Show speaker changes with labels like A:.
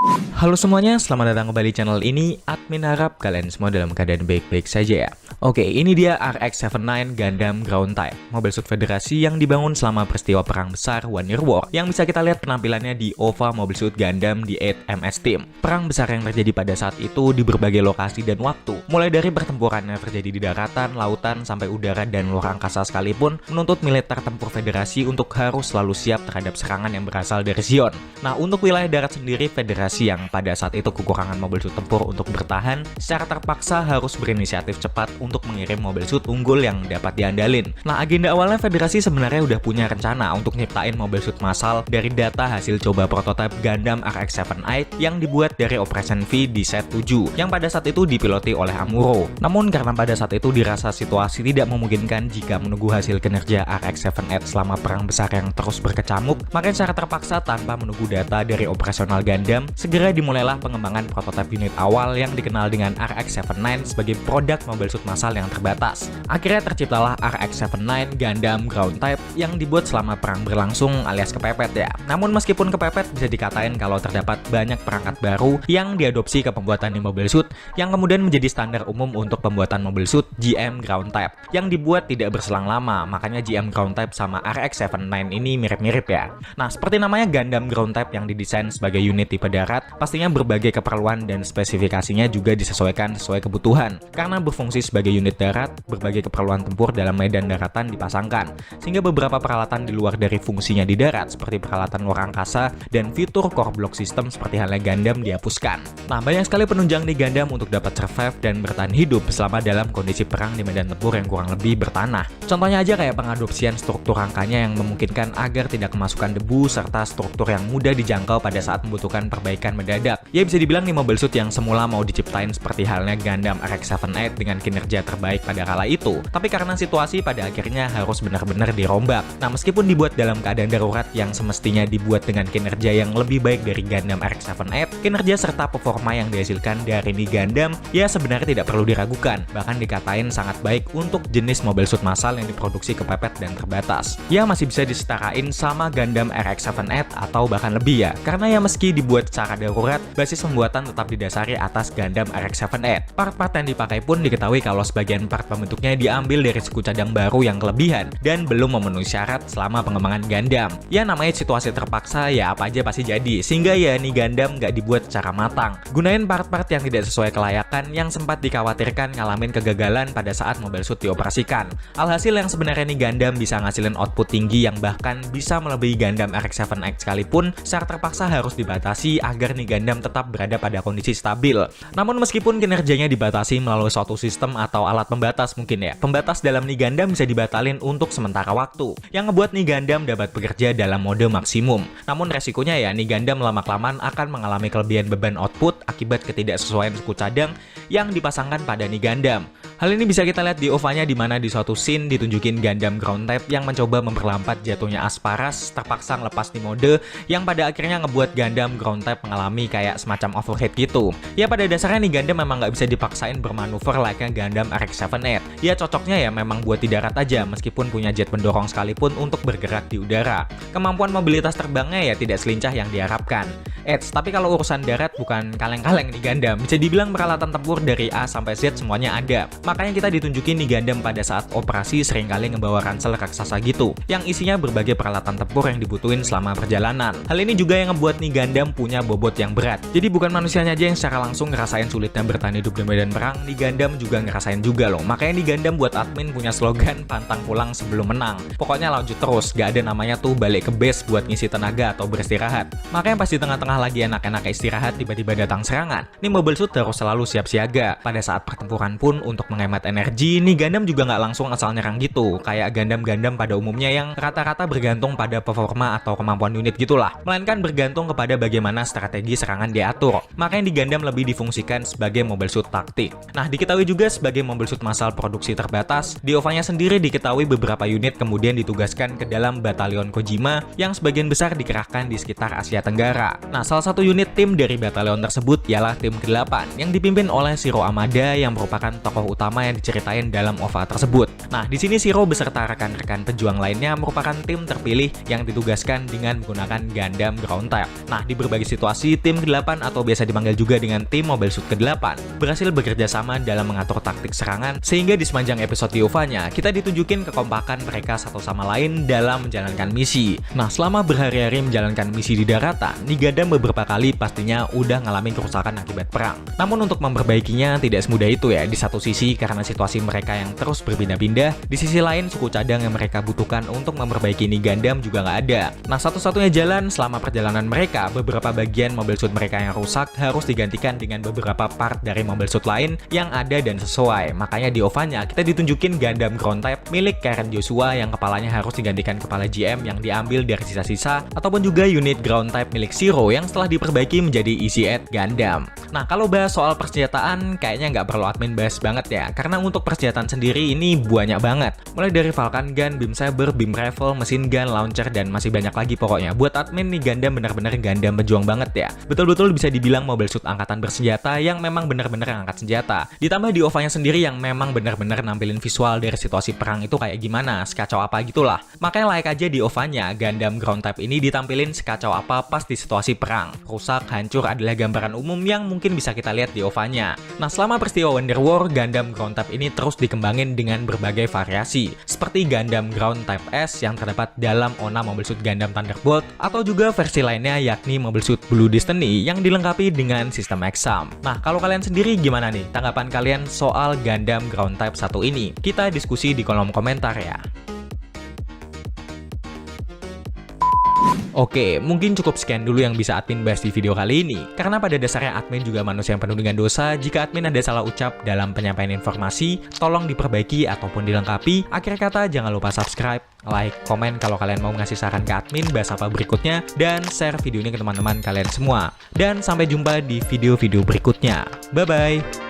A: Halo semuanya, selamat datang kembali di channel ini. Admin harap kalian semua dalam keadaan baik-baik saja ya. Oke, ini dia RX-79 Gundam Ground Type, Mobile Suit Federasi yang dibangun selama peristiwa perang besar One Year War, yang bisa kita lihat penampilannya di OVA Mobile Suit Gundam di 8MS Team. Perang besar yang terjadi pada saat itu di berbagai lokasi dan waktu, mulai dari pertempuran yang terjadi di daratan, lautan, sampai udara dan luar angkasa sekalipun, menuntut militer tempur Federasi untuk harus selalu siap terhadap serangan yang berasal dari Zion. Nah, untuk wilayah darat sendiri, Federasi yang pada saat itu kekurangan mobil suit tempur untuk bertahan, secara terpaksa harus berinisiatif cepat untuk mengirim mobil suit unggul yang dapat diandalin. Nah, agenda awalnya Federasi sebenarnya udah punya rencana untuk nyiptain mobil suit massal dari data hasil coba prototipe Gundam RX-78 yang dibuat dari Operation V di set 7, yang pada saat itu dipiloti oleh Amuro. Namun karena pada saat itu dirasa situasi tidak memungkinkan jika menunggu hasil kinerja RX-78 selama perang besar yang terus berkecamuk, maka secara terpaksa tanpa menunggu data dari operasional Gundam, segera dimulailah pengembangan prototipe unit awal yang dikenal dengan RX-79 sebagai produk mobil suit massal yang terbatas. Akhirnya terciptalah RX-79 Gundam Ground Type yang dibuat selama perang berlangsung alias kepepet ya. Namun meskipun kepepet, bisa dikatain kalau terdapat banyak perangkat baru yang diadopsi ke pembuatan di mobil suit yang kemudian menjadi standar umum untuk pembuatan mobil suit GM Ground Type yang dibuat tidak berselang lama. Makanya GM Ground Type sama RX-79 ini mirip-mirip ya. Nah, seperti namanya Gundam Ground Type yang didesain sebagai unit tipe darat, pastinya berbagai keperluan dan spesifikasinya juga disesuaikan sesuai kebutuhan. Karena berfungsi sebagai unit darat, berbagai keperluan tempur dalam medan daratan dipasangkan, sehingga beberapa peralatan di luar dari fungsinya di darat seperti peralatan luar angkasa dan fitur core block system seperti halnya Gundam dihapuskan. Nah, banyak sekali penunjang di Gundam untuk dapat survive dan bertahan hidup selama dalam kondisi perang di medan tempur yang kurang lebih bertanah. Contohnya aja kayak pengadopsian struktur rangkanya yang memungkinkan agar tidak kemasukan debu serta struktur yang mudah dijangkau pada saat membutuhkan perbaikan mendadak. Ya, bisa dibilang nih mobil suit yang semula mau diciptain seperti halnya Gundam RX-78 dengan kinerja terbaik pada kala itu, tapi karena situasi pada akhirnya harus benar-benar dirombak. Nah, meskipun dibuat dalam keadaan darurat yang semestinya dibuat dengan kinerja yang lebih baik dari Gundam RX-78, kinerja serta performa yang dihasilkan dari nih Gundam ya sebenarnya tidak perlu diragukan, bahkan dikatain sangat baik untuk jenis mobil suit massal yang diproduksi kepepet dan terbatas. Ya, masih bisa disetarain sama Gundam RX-78 atau bahkan lebih ya, karena ya meski dibuat secara darurat, basis pembuatan tetap didasari atas Gundam RX-78. Part-part yang dipakai pun diketahui kalau sebagian part pembentuknya diambil dari suku cadang baru yang kelebihan dan belum memenuhi syarat selama pengembangan Gundam. Ya, namanya situasi terpaksa, ya apa aja pasti jadi, sehingga ya nih Gundam nggak dibuat secara matang. Gunain part-part yang tidak sesuai kelayakan yang sempat dikhawatirkan ngalamin kegagalan pada saat mobil suit dioperasikan. Alhasil yang sebenarnya nih Gundam bisa ngasilin output tinggi yang bahkan bisa melebihi Gundam RX-78 sekalipun, secara terpaksa harus dibatasi agar nih Gundam tetap berada pada kondisi stabil. Namun meskipun kinerjanya dibatasi melalui suatu sistem atau alat pembatas mungkin ya, pembatas dalam nih Gundam bisa dibatalin untuk sementara waktu, yang ngebuat nih Gundam dapat bekerja dalam mode maksimum. Namun resikonya ya nih Gundam lama-kelamaan akan mengalami kelebihan beban output akibat ketidaksesuaian suku cadang yang dipasangkan pada nih Gundam. Hal ini bisa kita lihat di OVA-nya di mana di suatu scene ditunjukin Gundam Ground Type yang mencoba memperlambat jatuhnya Asparas terpaksa ngelepas nih mode yang pada akhirnya ngebuat Gundam Ground Type mengalami kayak semacam overheat gitu. Ya, pada dasarnya nih Gundam memang nggak bisa dipaksain bermanuver like-nya Gundam RX-78. Ya, cocoknya ya memang buat di darat aja meskipun punya jet pendorong sekalipun untuk bergerak di udara. Kemampuan mobilitas terbangnya ya tidak selincah yang diharapkan. Tapi kalau urusan darat bukan kaleng-kaleng nih Gundam. Bisa dibilang peralatan tempur dari A sampai Z semuanya ada. Makanya kita ditunjukin nih Gundam pada saat operasi seringkali ngebawa ransel raksasa gitu, yang isinya berbagai peralatan tempur yang dibutuhin selama perjalanan. Hal ini juga yang ngebuat nih Gundam punya bobot yang berat. Jadi bukan manusianya aja yang secara langsung ngerasain sulitnya bertahan hidup di medan perang, nih Gundam juga ngerasain juga loh. Makanya nih Gundam buat admin punya slogan pantang pulang sebelum menang. Pokoknya lanjut terus, gak ada namanya tuh balik ke base buat ngisi tenaga atau beristirahat. Makanya pas di tengah-tengah lagi enak-enak istirahat tiba-tiba datang serangan, nih mobil suit harus selalu siap siaga. Pada saat pertempuran pun untuk menghemat energi, nih Gundam juga nggak langsung asal nyerang gitu, kayak Gundam-Gundam pada umumnya yang rata-rata bergantung pada performa atau kemampuan unit gitulah, melainkan bergantung kepada bagaimana strategi serangan diatur. Makanya di Gundam lebih difungsikan sebagai mobil suit taktik. Nah, diketahui juga sebagai mobil suit massal produksi terbatas, di OVA-nya sendiri diketahui beberapa unit kemudian ditugaskan ke dalam batalion Kojima yang sebagian besar dikerahkan di sekitar Asia Tenggara. Nah, salah satu unit tim dari batalion tersebut ialah tim ke-8 yang dipimpin oleh Shiro Amada yang merupakan tokoh utama utama yang diceritain dalam OVA tersebut. Nah, di sini Shiro beserta rekan-rekan pejuang lainnya merupakan tim terpilih yang ditugaskan dengan menggunakan Gundam Ground Type. Nah, di berbagai situasi, tim ke-8 atau biasa dipanggil juga dengan tim Mobile Suit ke-8 berhasil bekerja sama dalam mengatur taktik serangan, sehingga di sepanjang episode di OVA-nya kita ditunjukin kekompakan mereka satu sama lain dalam menjalankan misi. Nah, selama berhari-hari menjalankan misi di daratan, nih Gundam beberapa kali pastinya udah ngalamin kerusakan akibat perang. Namun untuk memperbaikinya tidak semudah itu ya. Di satu sisi karena situasi mereka yang terus berpindah-pindah, di sisi lain suku cadang yang mereka butuhkan untuk memperbaiki nih Gundam juga nggak ada. Nah, satu-satunya jalan selama perjalanan mereka, beberapa bagian Mobile Suit mereka yang rusak harus digantikan dengan beberapa part dari Mobile Suit lain yang ada dan sesuai. Makanya di OVA-nya kita ditunjukin Gundam Ground Type milik Karen Joshua yang kepalanya harus digantikan kepala GM yang diambil dari sisa-sisa, ataupun juga unit Ground Type milik Shiro yang setelah diperbaiki menjadi Easy-8 Gundam. Nah, kalau bahas soal persenjataan kayaknya nggak perlu admin bahas banget ya, karena untuk persenjataan sendiri ini banyak banget. Mulai dari Falcon Gun, Beam Saber, Beam Rifle, Machine Gun, Launcher, dan masih banyak lagi pokoknya. Buat admin nih Gundam benar-benar Gundam pejuang banget ya. Betul-betul bisa dibilang Mobile Suit angkatan bersenjata yang memang benar-benar angkat senjata. Ditambah di OVA-nya sendiri yang memang benar-benar nampilin visual dari situasi perang itu kayak gimana, sekacau apa gitulah. Makanya like aja di OVA-nya, Gundam Ground Type ini ditampilin sekacau apa pas di situasi perang. Rusak, hancur adalah gambaran umum yang mungkin bisa kita lihat di OVA-nya. Nah, selama peristiwa Wonder War, Gundam Ground Type ini terus dikembangin dengan berbagai variasi, seperti Gundam Ground Type S yang terdapat dalam ONA Mobile Suit Gundam Thunderbolt, atau juga versi lainnya yakni Mobile Suit Blue Destiny yang dilengkapi dengan sistem exam. Nah, kalau kalian sendiri gimana nih tanggapan kalian soal Gundam Ground Type 1 ini? Kita diskusi di kolom komentar ya. Oke, mungkin cukup sekian dulu yang bisa admin bahas di video kali ini. Karena pada dasarnya admin juga manusia yang penuh dengan dosa. Jika admin ada salah ucap dalam penyampaian informasi, tolong diperbaiki ataupun dilengkapi. Akhir kata, jangan lupa subscribe, like, komen kalau kalian mau ngasih saran ke admin bahas apa berikutnya, dan share video ini ke teman-teman kalian semua. Dan sampai jumpa di video-video berikutnya. Bye-bye!